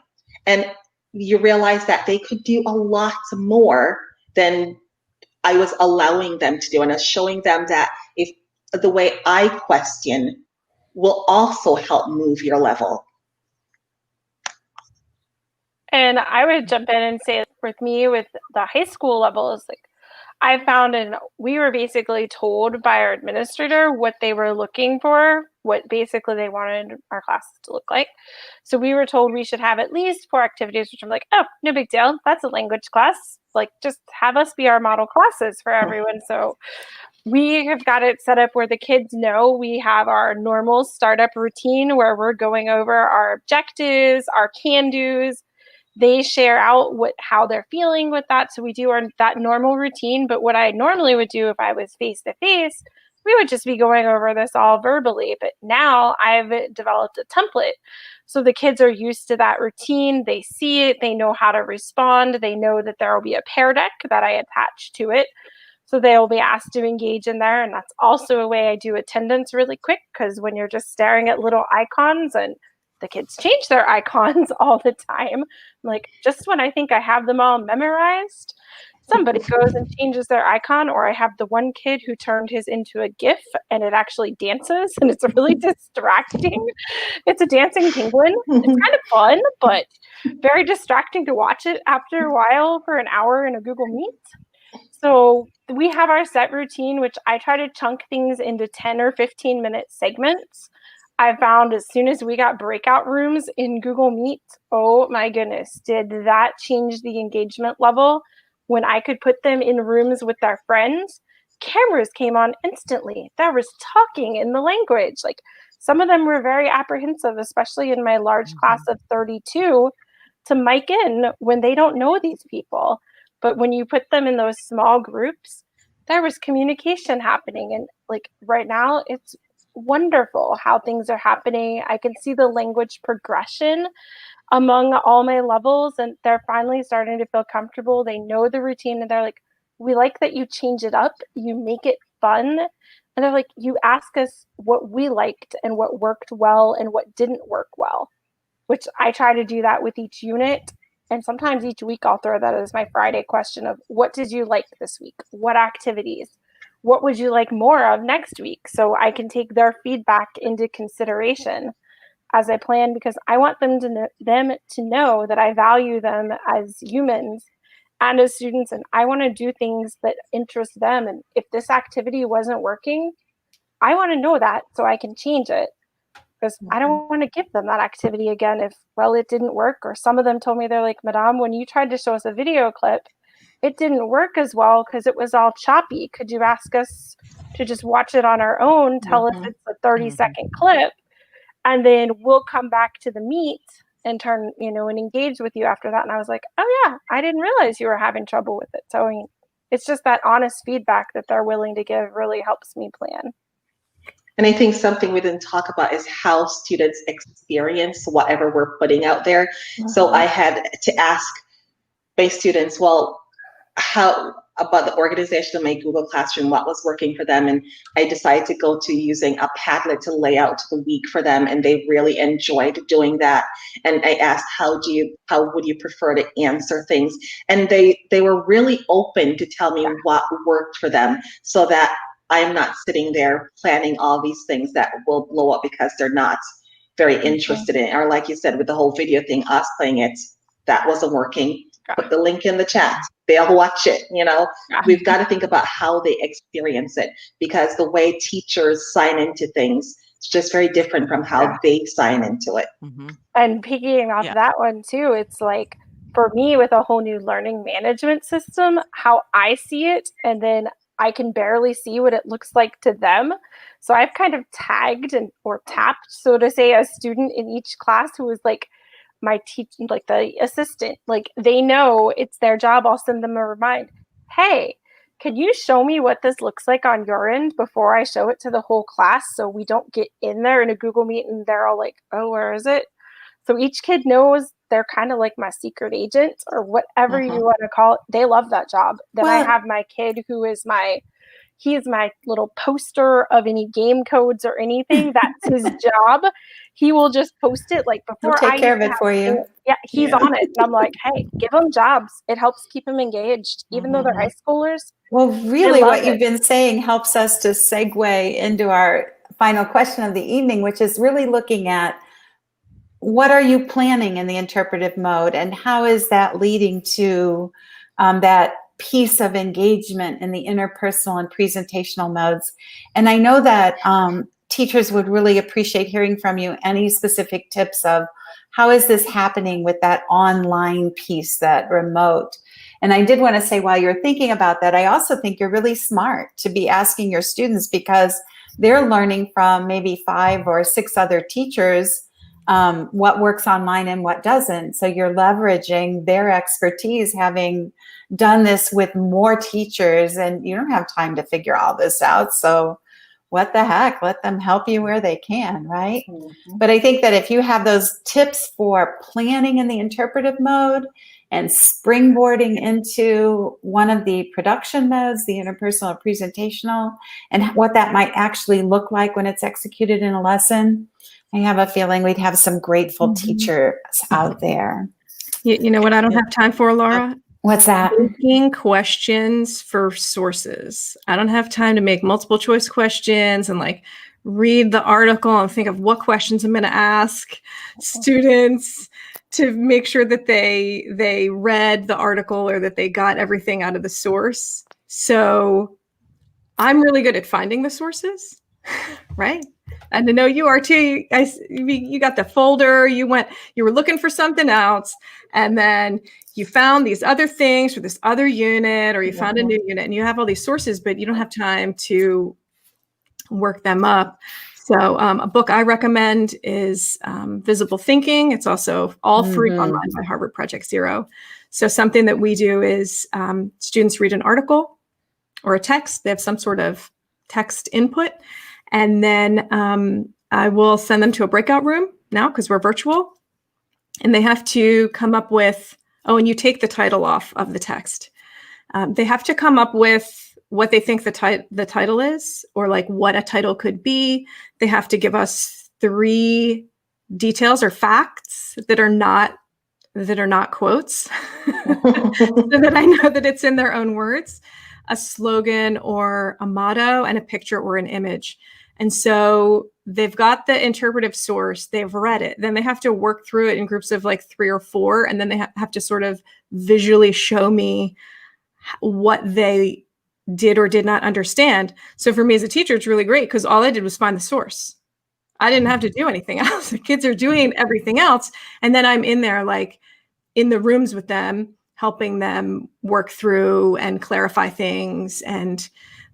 And you realize that they could do a lot more than I was allowing them to do. And I was showing them that if the way I question will also help move your level. And I would jump in and say, with me, with the high school levels, like I found, and we were basically told by our administrator what they were looking for, what basically they wanted our classes to look like. So we were told we should have at least 4 activities, which I'm like, oh, no big deal. That's a language class. Like, just have us be our model classes for everyone. So we have got it set up where the kids know we have our normal startup routine where we're going over our objectives, our can-dos. They share out how they're feeling with that. So we do that normal routine. But what I normally would do if I was face-to-face, we would just be going over this all verbally. But now I've developed a template. So the kids are used to that routine. They see it. They know how to respond. They know that there will be a pear deck that I attach to it. So they will be asked to engage in there. And that's also a way I do attendance really quick, because when you're just staring at little icons, and the kids change their icons all the time, like just when I think I have them all memorized, somebody goes and changes their icon, or I have the one kid who turned his into a GIF and it actually dances and it's really distracting. It's a dancing penguin. It's kind of fun, but very distracting to watch it after a while for an hour in a Google Meet. So we have our set routine, which I try to chunk things into 10 or 15-minute segments. I found as soon as we got breakout rooms in Google Meet, oh my goodness, did that change the engagement level? When I could put them in rooms with their friends, cameras came on instantly. There was talking in the language. Like, some of them were very apprehensive, especially in my large class of 32, to mic in when they don't know these people. But when you put them in those small groups, there was communication happening. And like right now, it's wonderful how things are happening. I can see the language progression among all my levels, and they're finally starting to feel comfortable. They know the routine, and they're like, we like that you change it up, you make it fun. And they're like, you ask us what we liked and what worked well and what didn't work well, which I try to do that with each unit. And sometimes each week I'll throw that as my Friday question of, what did you like this week? What activities? What would you like more of next week? So I can take their feedback into consideration as I plan, because I want them to know that I value them as humans and as students, and I want to do things that interest them. And if this activity wasn't working, I want to know that so I can change it, because I don't want to give them that activity again if, well, it didn't work. Or some of them told me, they're like, Madame, when you tried to show us a video clip, it didn't work as well because it was all choppy. Could you ask us to just watch it on our own, tell us it's a 30-second clip, and then we'll come back to the meet and turn, and engage with you after that. And I was like, oh yeah, I didn't realize you were having trouble with it. So I mean, it's just that honest feedback that they're willing to give really helps me plan. And I think something we didn't talk about is how students experience whatever we're putting out there. So I had to ask my students, well, how about the organization of my Google Classroom, what was working for them? And I decided to go to using a Padlet to lay out the week for them, and they really enjoyed doing that. And I asked, how would you prefer to answer things? And they were really open to tell me what worked for them, so that I'm not sitting there planning all these things that will blow up because they're not very interested in it. Or like you said, with the whole video thing, us playing it, that wasn't working. Put the link in the chat. They'll watch it. We've got to think about how they experience it, because the way teachers sign into things is just very different from how they sign into it. And picking off that one too, it's like, for me, with a whole new learning management system, how I see it, and then I can barely see what it looks like to them. So I've kind of tagged or tapped, so to say, a student in each class who is like my teaching, like the assistant, like they know it's their job. I'll send them a reminder. Hey, can you show me what this looks like on your end before I show it to the whole class, so we don't get in there in a Google Meet and they're all like, oh, where is it? So each kid knows they're kind of like my secret agent, or whatever you want to call it. They love that job. Then I have my kid who is he's my little poster of any game codes or anything. That's his job. He will just post it like before. He'll take care of it for you. Yeah, he's on it. And I'm like, hey, give them jobs. It helps keep them engaged, even though they're high schoolers. Well, really what you've been saying helps us to segue into our final question of the evening, which is really looking at, what are you planning in the interpretive mode, and how is that leading to that piece of engagement in the interpersonal and presentational modes? And I know that teachers would really appreciate hearing from you any specific tips of how is this happening with that online piece, that remote. And I did want to say, while you're thinking about that, I also think you're really smart to be asking your students, because they're learning from maybe 5 or 6 other teachers what works online and what doesn't. So you're leveraging their expertise, having done this with more teachers, and you don't have time to figure all this out. So what the heck, let them help you where they can, right? But I think that if you have those tips for planning in the interpretive mode and springboarding into one of the production modes, the interpersonal or presentational, and what that might actually look like when it's executed in a lesson, I have a feeling we'd have some grateful teachers out there. You know what I don't have time for, Laura? What's that? Making questions for sources. I don't have time to make multiple choice questions and like read the article and think of what questions I'm going to ask students to make sure that they read the article or that they got everything out of the source. So I'm really good at finding the sources, right? And I know you are too. You got the folder, you were looking for something else, and then you found these other things for this other unit, or you found a new unit, and you have all these sources, but you don't have time to work them up. So a book I recommend is Visible Thinking. It's also all free online by Harvard Project Zero. So something that we do is students read an article or a text. They have some sort of text input. And then I will send them to a breakout room now because we're virtual. And they have to come up with, and you take the title off of the text. They have to come up with what they think the title is, or like what a title could be. They have to give us 3 details or facts that are not quotes, so that I know that it's in their own words, a slogan or a motto, and a picture or an image. And so they've got the interpretive source, they've read it, then they have to work through it in groups of like 3 or 4, and then they have to sort of visually show me what they did or did not understand. So for me as a teacher, it's really great because all I did was find the source. I didn't have to do anything else. The kids are doing everything else. And then I'm in there, like in the rooms with them, helping them work through and clarify things and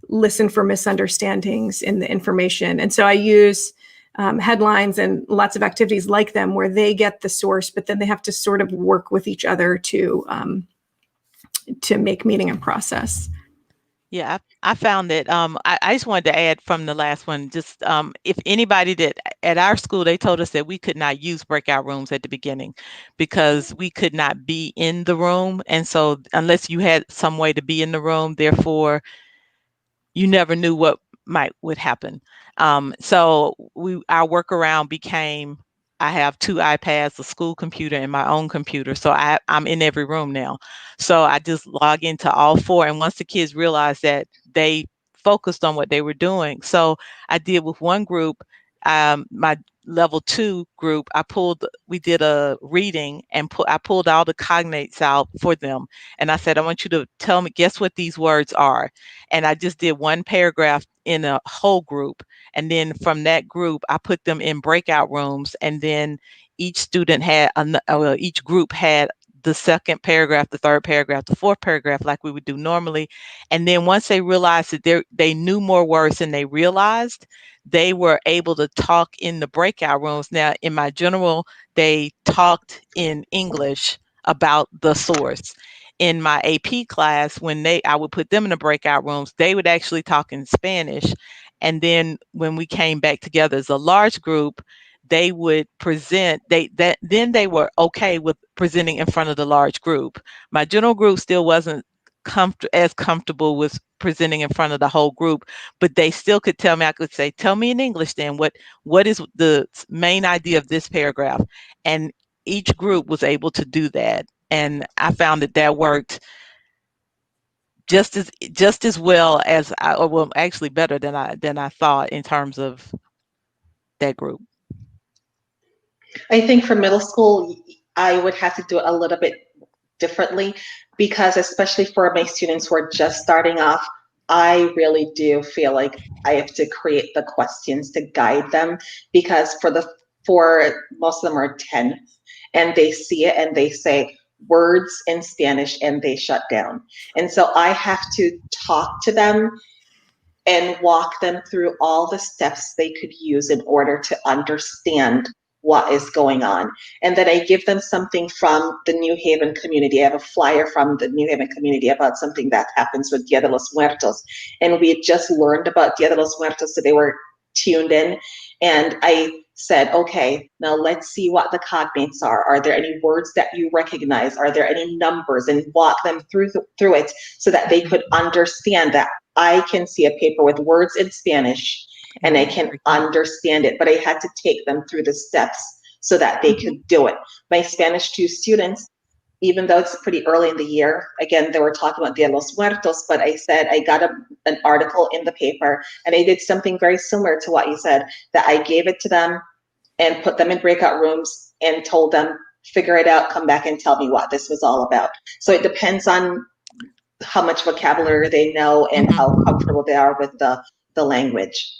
listen for misunderstandings in the information. And so I use headlines and lots of activities like them where they get the source, but then they have to sort of work with each other to make meaning and process. Yeah, I found that I just wanted to add from the last one, just if anybody did at our school, they told us that we could not use breakout rooms at the beginning because we could not be in the room. And so unless you had some way to be in the room, therefore you never knew what would happen. So our workaround became, I have 2 iPads, a school computer, and my own computer. So I'm in every room now. So I just log into all 4. And once the kids realized that, they focused on what they were doing. So I did with one group, my level 2 group, we did a reading and I pulled all the cognates out for them. And I said, I want you to tell me, guess what these words are. And I just did 1 paragraph in a whole group. And then from that group, I put them in breakout rooms. And then each group had the 2nd paragraph, the 3rd paragraph, the 4th paragraph, like we would do normally. And then once they realized that they knew more words than they realized, they were able to talk in the breakout rooms. Now, in my general, they talked in English about the source. In my AP class, I would put them in the breakout rooms, they would actually talk in Spanish. And then when we came back together as a large group, they would present, then they were okay with presenting in front of the large group. My general group still wasn't as comfortable with presenting in front of the whole group, but they still could tell me. I could say, tell me in English then, what is the main idea of this paragraph? And each group was able to do that. And I found that worked just as well as actually better than I thought in terms of that group. I think for middle school, I would have to do it a little bit differently because especially for my students who are just starting off, I really do feel like I have to create the questions to guide them because for most of them are 10 and they see it and they say words in Spanish and they shut down. And so I have to talk to them and walk them through all the steps they could use in order to understand what is going on. And then I give them something from the New Haven community. I have a flyer from the New Haven community about something that happens with Dia de los Muertos. And we had just learned about Dia de los Muertos, so they were tuned in. And I said, okay, now let's see what the cognates are. Are there any words that you recognize? Are there any numbers? And walk them through it so that they could understand that I can see a paper with words in Spanish and I can understand it, but I had to take them through the steps so that they could do it. My Spanish 2 students, even though it's pretty early in the year, again, they were talking about Dia de los Muertos, but I said I got an article in the paper, and I did something very similar to what you said, that I gave it to them and put them in breakout rooms and told them, figure it out, come back and tell me what this was all about. So it depends on how much vocabulary they know and how comfortable they are with the language.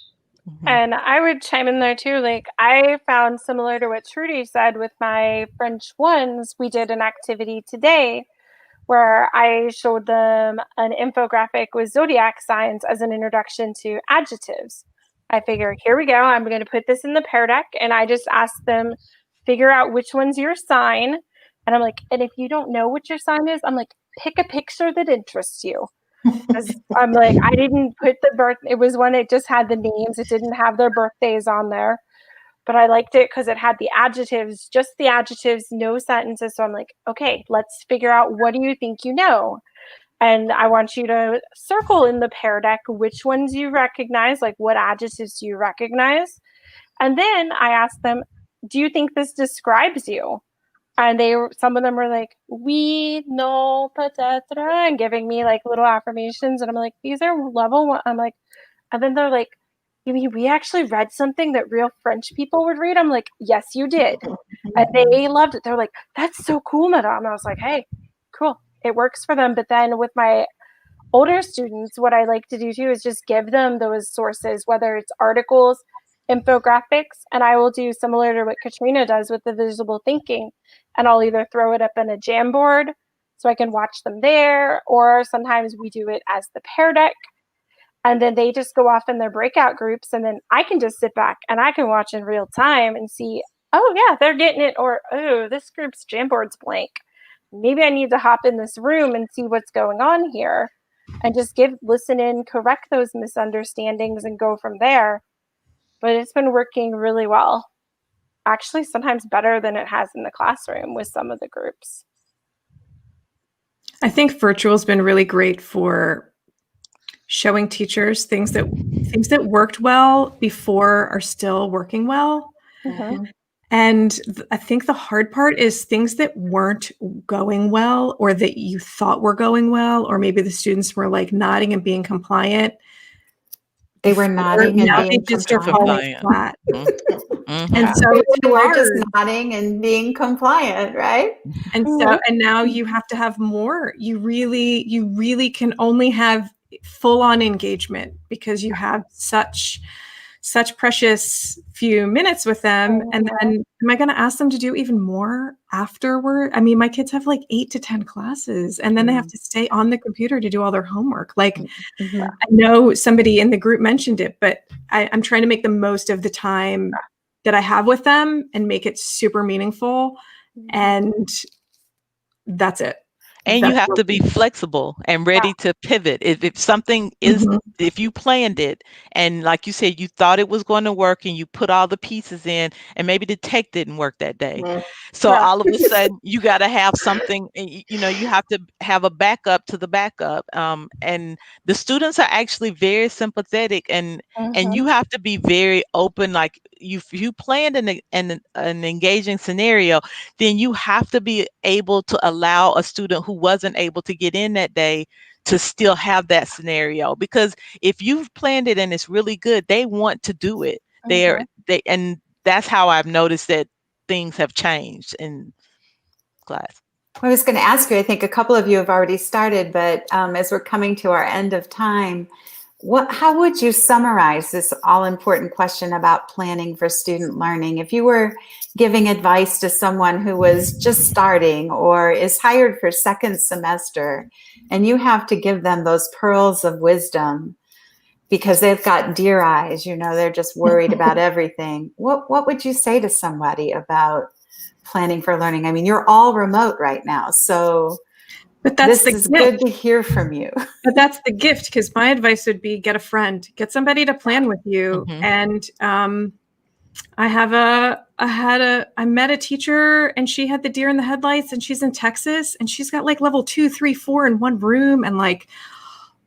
And I would chime in there too. Like, I found, similar to what Trudy said with my French ones, we did an activity today where I showed them an infographic with zodiac signs as an introduction to adjectives. I figure, here we go. I'm going to put this in the pear deck, and I just asked them, figure out which one's your sign. And I'm like, and if you don't know what your sign is, I'm like, pick a picture that interests you. I'm like, I didn't put the birth. It was one that just had the names. It didn't have their birthdays on there, but I liked it because it had the adjectives, just the adjectives, no sentences. So I'm like, okay, let's figure out, what do you think you know? And I want you to circle in the pear deck which ones you recognize, like what adjectives do you recognize? And then I asked them, do you think this describes you? And some of them were like, we know, peut-être, and giving me like little affirmations. And I'm like, these are level one. I'm like, and then they're like, you mean we actually read something that real French people would read? I'm like, yes, you did. And they loved it. They're like, that's so cool, madame. And I was like, hey, cool. It works for them. But then with my older students, what I like to do too is just give them those sources, whether it's articles, infographics, and I will do similar to what Katrina does with the visible thinking. And I'll either throw it up in a Jamboard so I can watch them there, or sometimes we do it as the pear deck. And then they just go off in their breakout groups, and then I can just sit back and I can watch in real time and see, oh yeah, they're getting it, or oh, this group's Jamboard's blank. Maybe I need to hop in this room and see what's going on here, and just listen in, correct those misunderstandings, and go from there. But it's been working really well. Actually, sometimes better than it has in the classroom with some of the groups. I think virtual has been really great for showing teachers things that worked well before are still working well. Mm-hmm. And I think the hard part is things that weren't going well, or that you thought were going well, or maybe the students were like nodding and being compliant. They were nodding and now being they just are compliant. falling flat. Mm-hmm. And so they were just nodding and being compliant, right? And so, and now you have to have more. You really can only have full-on engagement because you have such precious few minutes with them. And then am I going to ask them to do even more afterward? I mean, my kids have like 8 to 10 classes, and then they have to stay on the computer to do all their homework. Like, I know somebody in the group mentioned it, but I'm trying to make the most of the time that I have with them and make it super meaningful. And that's it. And you have to be flexible and ready to pivot. If something is, if you planned it and like you said, you thought it was going to work and you put all the pieces in, and maybe the tech didn't work that day. So all of a sudden you got to have something, you know, you have to have a backup to the backup. And the students are actually very sympathetic, and you have to be very open. Like you planned an engaging scenario, then you have to be able to allow a student who wasn't able to get in that day to still have that scenario. Because if you've planned it and it's really good, they want to do it. And that's how I've noticed that things have changed in class. I was going to ask you, I think a couple of you have already started, but as we're coming to our end of time, how would you summarize this all-important question about planning for student learning? If you were giving advice to someone who was just starting or is hired for second semester, and you have to give them those pearls of wisdom because they've got deer eyes, you know, they're just worried about everything. What would you say to somebody about planning for learning? I mean, you're all remote right now, so but that's this is good to hear from you. But that's the gift, because my advice would be get a friend, get somebody to plan with you. And I met a teacher, and she had the deer in the headlights, and she's in Texas, and she's got like level 2, 3, 4 in one room. And like,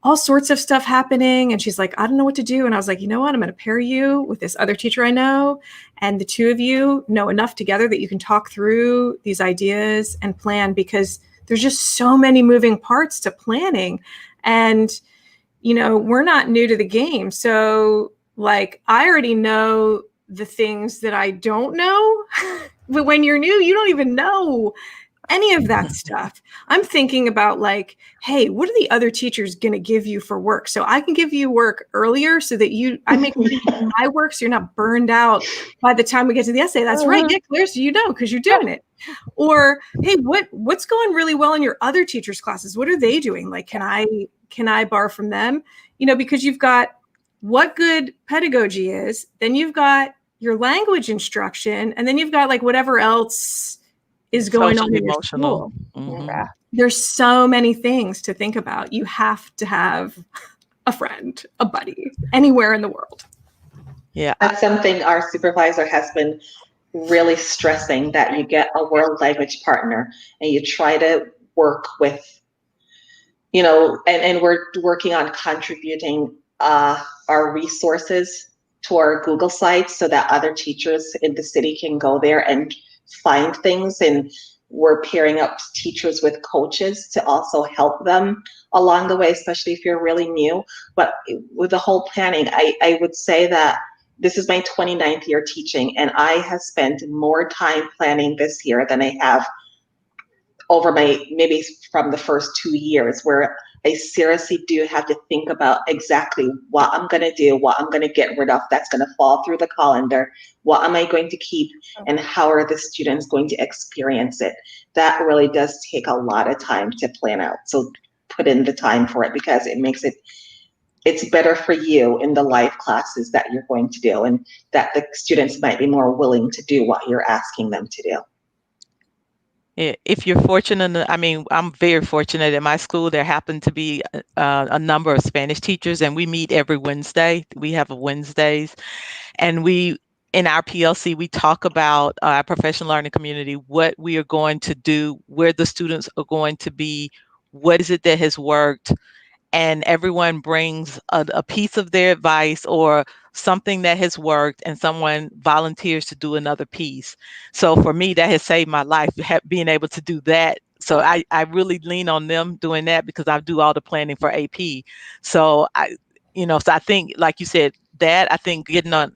all sorts of stuff happening. And she's like, I don't know what to do. And I was like, you know what? I'm going to pair you with this other teacher I know. And the two of you know enough together that you can talk through these ideas and plan, because there's just so many moving parts to planning. And, you know, we're not new to the game. So like, I already know the things that I don't know. But when you're new, you don't even know any of that stuff. I'm thinking about like, hey, what are the other teachers going to give you for work? So I can give you work earlier so that I make my work so you're not burned out by the time we get to the essay. That's right. Yeah, Claire, so you know, because you're doing it. Or, hey, what's going really well in your other teachers' classes? What are they doing? Like, can I borrow from them? You know, because you've got what good pedagogy is, then you've got your language instruction, and then you've got like whatever else is going on in your school. Mm-hmm. There's so many things to think about. You have to have a friend, a buddy, anywhere in the world. Yeah. That's something our supervisor has been really stressing, that you get a world language partner and you try to work with, you know, and we're working on contributing our resources to our Google sites so that other teachers in the city can go there and find things. And we're pairing up teachers with coaches to also help them along the way, especially if you're really new. But with the whole planning, I would say that this is my 29th year teaching, and I have spent more time planning this year than I have over maybe from the first 2 years, where I seriously do have to think about exactly what I'm going to do, what I'm going to get rid of that's going to fall through the calendar, what am I going to keep, and how are the students going to experience it. That really does take a lot of time to plan out. So put in the time for it, because it makes it's better for you in the live classes that you're going to do, and that the students might be more willing to do what you're asking them to do. If you're fortunate, I mean, I'm very fortunate at my school. There happen to be a number of Spanish teachers, and we meet every Wednesday. We have Wednesdays, and in our PLC, we talk about our professional learning community, what we are going to do, where the students are going to be, what is it that has worked, and everyone brings a piece of their advice or something that has worked, and someone volunteers to do another piece. So for me, that has saved my life, being able to do that. So I really lean on them doing that, because I do all the planning for AP. So so I think, like you said, I think getting on,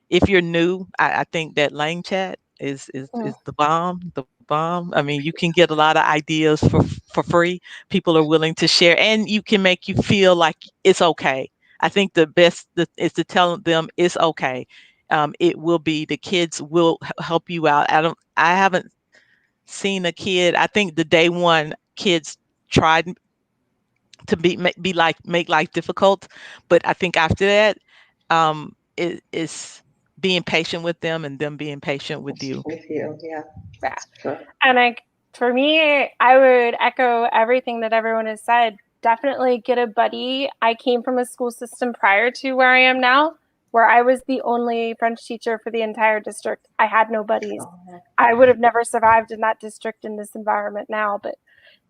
if you're new, I think that Lang Chat is the bomb. The bomb. I mean, you can get a lot of ideas for free. People are willing to share, and you can make you feel like it's okay. I think the best is to tell them it's okay. It will be, the kids will help you out. I haven't seen a kid. I think the day one kids tried to make life difficult, but I think after that, it is being patient with them and them being patient with you. Yeah. Sure. And for me, I would echo everything that everyone has said. Definitely get a buddy. I came from a school system prior to where I am now, where I was the only French teacher for the entire district. I had no buddies. I would have never survived in that district in this environment now. But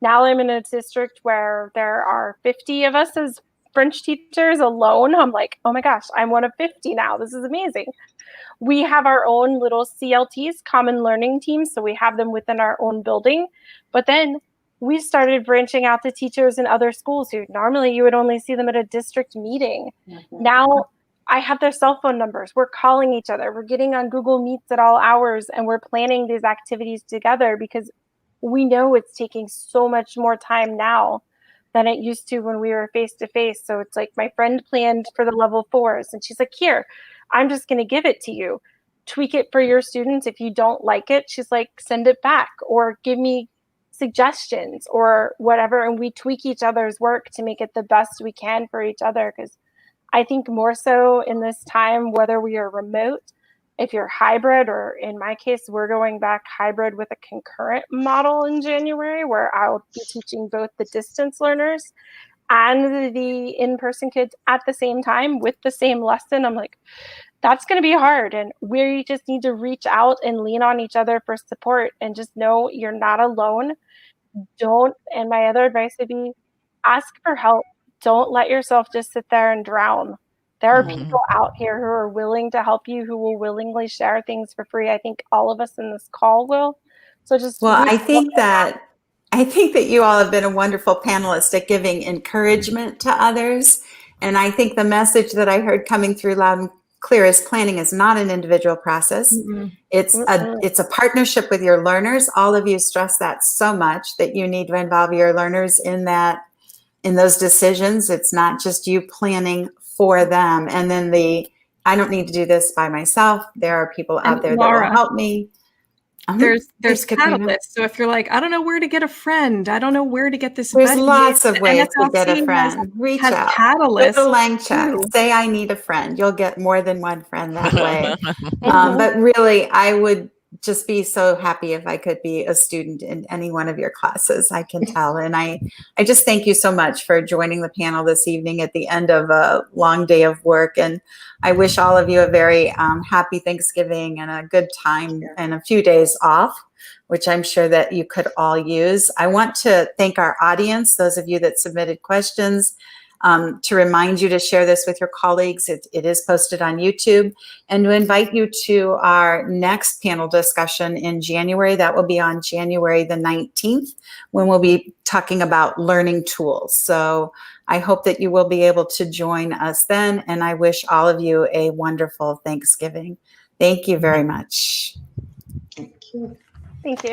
now I'm in a district where there are 50 of us as French teachers alone. I'm like, oh my gosh, I'm one of 50 now. This is amazing. We have our own little CLTs, common learning teams, so we have them within our own building. But then we started branching out to teachers in other schools who normally you would only see them at a district meeting. Mm-hmm. Now I have their cell phone numbers. We're calling each other. We're getting on Google Meets at all hours, and we're planning these activities together, because we know it's taking so much more time now than it used to when we were face-to-face. So it's like, my friend planned for the level 4s, and she's like, here, I'm just going to give it to you. Tweak it for your students. If you don't like it, she's like, send it back or give me suggestions or whatever. And we tweak each other's work to make it the best we can for each other. Because I think more so in this time, whether we are remote, if you're hybrid, or in my case, we're going back hybrid with a concurrent model in January, where I'll be teaching both the distance learners and the in-person kids at the same time with the same lesson. I'm like, that's going to be hard. And we just need to reach out and lean on each other for support, and just know you're not alone. And my other advice would be, ask for help. don't let yourself just sit there and drown. There are Mhm. people out here who are willing to help you, who will willingly share things for free. I think all of us in this call will. So just Well, reach I out. think that you all have been a wonderful panelist at giving encouragement to others. And I think the message that I heard coming through loud and clear is planning is not an individual process. Mm-mm. It's a partnership with your learners. All of you stress that so much, that you need to involve your learners in those decisions. It's not just you planning for them. And then I don't need to do this by myself. There are people out And there that Laura, will help me. There's Katrina. catalysts. So if you're like, I don't know where to get a friend, I don't know where to get this There's buddy, lots of the ways to get a NFLC friend. Reach has out. catalysts. Go to Lang Check. too. Say I need a friend. You'll get more than one friend that way. Mhm. But really, I would just be so happy if I could be a student in any one of your classes. I can tell. And I just thank you so much for joining the panel this evening at the end of a long day of work. And I wish all of you a very happy Thanksgiving and a good time and a few days off, which I'm sure that you could all use. I want to thank our audience, those of you that submitted questions, to remind you to share this with your colleagues. It is posted on YouTube, and to invite you to our next panel discussion in January. That will be on January the 19th, when we'll be talking about learning tools. So I hope that you will be able to join us then, and I wish all of you a wonderful Thanksgiving. Thank you very much. Thank you. Thank you.